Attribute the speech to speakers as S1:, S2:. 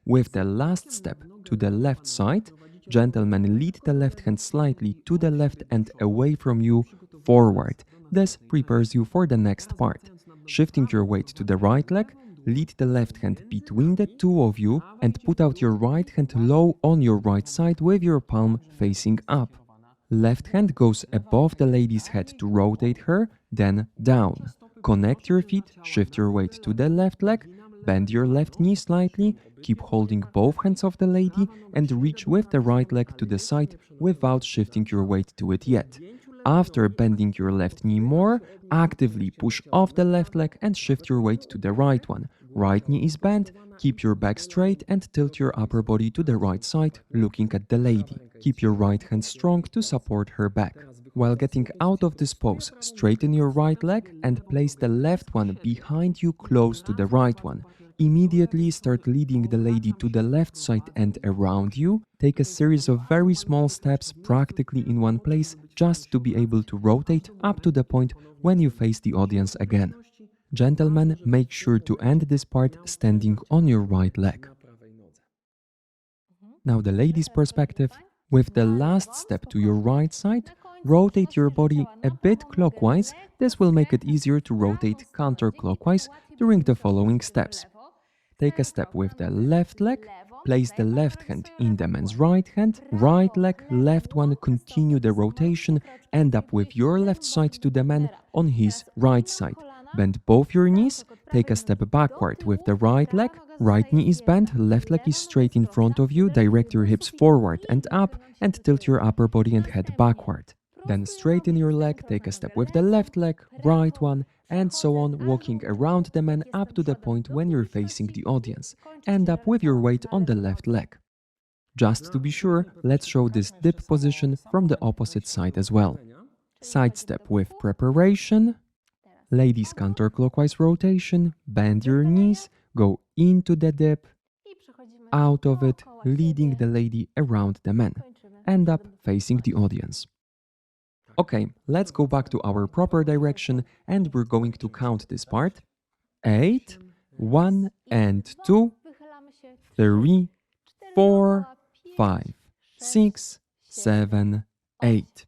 S1: With the last step to the left side, gentlemen lead the left hand slightly to the left and away from you, forward. This prepares you for the next part. Shifting your weight to the right leg, lead the left hand between the two of you and put out your right hand low on your right side with your palm facing up. Left hand goes above the lady's head to rotate her, then down. Connect your feet, shift your weight to the left leg, bend your left knee slightly, keep holding both hands of the lady and reach with the right leg to the side without shifting your weight to it yet. After bending your left knee more, actively push off the left leg and shift your weight to the right one. Right knee is bent, keep your back straight and tilt your upper body to the right side, looking at the lady. Keep your right hand strong to support her back. While getting out of this pose, straighten your right leg and place the left one behind you close to the right one. Immediately start leading the lady to the left side and around you. Take a series of very small steps practically in one place just to be able to rotate up to the point when you face the audience again. Gentlemen, make sure to end this part standing on your right leg. Now the lady's perspective. With the last step to your right side, rotate your body a bit clockwise. This will make it easier to rotate counterclockwise during the following steps. Take a step with the left leg, place the left hand in the man's right hand, right leg, left one, continue the rotation, end up with your left side to the man on his right side. Bend both your knees, take a step backward with the right leg, right knee is bent, left leg is straight in front of you, direct your hips forward and up, and tilt your upper body and head backward. Then straighten your leg, take a step with the left leg, right one, and so on, walking around the man up to the point when you're facing the audience. End up with your weight on the left leg. Just to be sure, let's show this dip position from the opposite side as well. Side step with preparation. Ladies counterclockwise rotation, bend your knees, go into the dip, out of it, leading the lady around the man. End up facing the audience. Okay, let's go back to our proper direction and we're going to count this part. 8, 1 and 2, 3, 4, 5, 6, 7, 8.